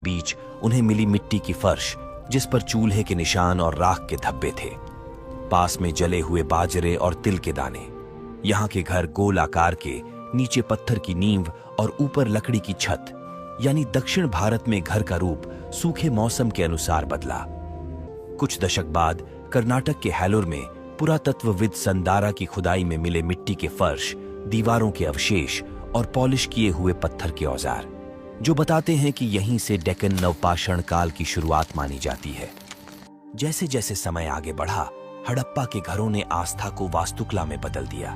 बीच उन्हें मिली मिट्टी की फर्श, जिस पर चूल्हे के निशान और राख के धब्बे थे। पास में जले हुए बाजरे और तिल के दाने। यहाँ के घर गोल आकार के, नीचे पत्थर की नींव और ऊपर लकड़ी की छत। यानी दक्षिण भारत में घर का रूप सूखे मौसम के अनुसार बदला। कुछ दशक बाद कर्नाटक के हैलोर में पुरातत्वविद संदारा की खुदाई में मिले मिट्टी के फर्श, दीवारों के अवशेष और पॉलिश किए हुए पत्थर के औजार, जो बताते हैं कि यहीं से डेक्कन नवपाषाण काल की शुरुआत मानी जाती है। जैसे जैसे समय आगे बढ़ा, हड़प्पा के घरों ने आस्था को वास्तुकला में बदल दिया।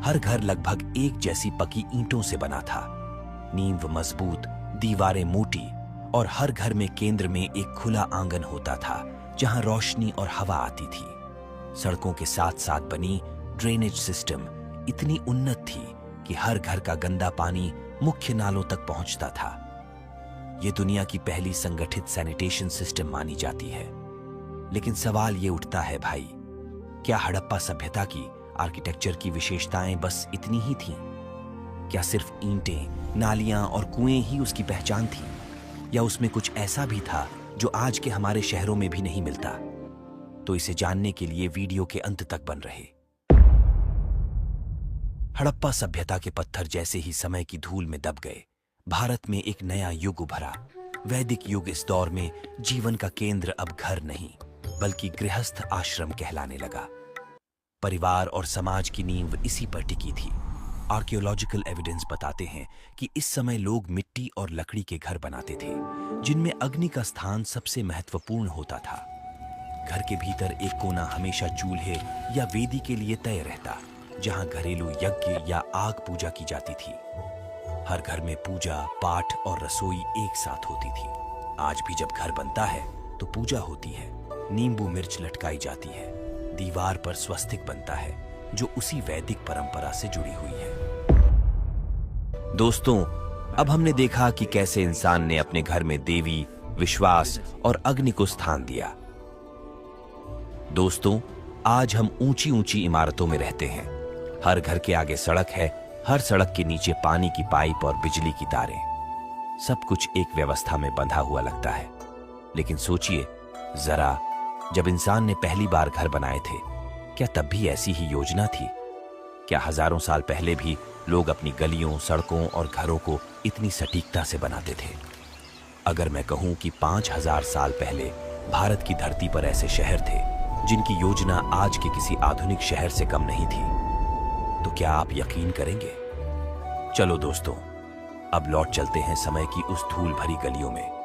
हर घर लगभग एक जैसी पकी ईंटों से बना था। नींव मजबूत, दीवारें मोटी और हर घर में केंद्र में एक खुला आंगन होता था जहां रोशनी और हवा आती थी। सड़कों के साथ साथ बनी ड्रेनेज सिस्टम इतनी उन्नत थी कि हर घर का गंदा पानी मुख्य नालों तक पहुंचता था। यह दुनिया की पहली संगठित सैनिटेशन सिस्टम मानी जाती है। लेकिन सवाल ये उठता है भाई, क्या हड़प्पा सभ्यता की आर्किटेक्चर की विशेषताएं बस इतनी ही थीं? क्या सिर्फ ईंटें, नालियां और कुएं ही उसकी पहचान थी, या उसमें कुछ ऐसा भी था जो आज के हमारे शहरों में भी नहीं मिलता? तो इसे जानने के लिए वीडियो के अंत तक बन रहे। हड़प्पा सभ्यता के पत्थर जैसे ही समय की धूल में दब गए, भारत में एक नया युग उभरा। वैदिक युग। इस दौर में जीवन का केंद्र अब घर नहीं, बल्कि गृहस्थ आश्रम कहलाने लगा। परिवार और समाज की नींव इसी पर टिकी थी। आर्कियोलॉजिकल एविडेंस बताते हैं कि इस समय लोग मिट्टी और लकड़ी के घर बनाते थे, जिनमें अग्नि का स्थान सबसे महत्वपूर्ण होता था। घर के भीतर एक कोना हमेशा चूल्हे या वेदी के लिए तय रहता, जहां घरेलू यज्ञ या आग पूजा की जाती थी। हर घर में पूजा, पाठ और रसोई एक साथ होती थी। आज भी जब घर बनता है तो पूजा होती है, नींबू मिर्च लटकाई जाती है, दीवार पर स्वस्तिक बनता है, जो उसी वैदिक परंपरा से जुड़ी हुई है। दोस्तों, अब हमने देखा कि कैसे इंसान ने अपने घर में देवी, विश्वास और अग्नि को स्थान दिया। दोस्तों, आज हम ऊंची ऊंची इमारतों में रहते हैं। हर घर के आगे सड़क है, हर सड़क के नीचे पानी की पाइप और बिजली की तारें। सब कुछ एक व्यवस्था में बंधा हुआ लगता है। लेकिन सोचिए जरा, जब इंसान ने पहली बार घर बनाए थे, क्या तब भी ऐसी ही योजना थी? क्या हजारों साल पहले भी लोग अपनी गलियों, सड़कों और घरों को इतनी सटीकता से बनाते थे? अगर मैं कहूं कि 5000 साल पहले भारत की धरती पर ऐसे शहर थे जिनकी योजना आज के किसी आधुनिक शहर से कम नहीं थी, तो क्या आप यकीन करेंगे? चलो दोस्तों, अब लौट चलते हैं समय की उस धूल भरी गलियों में।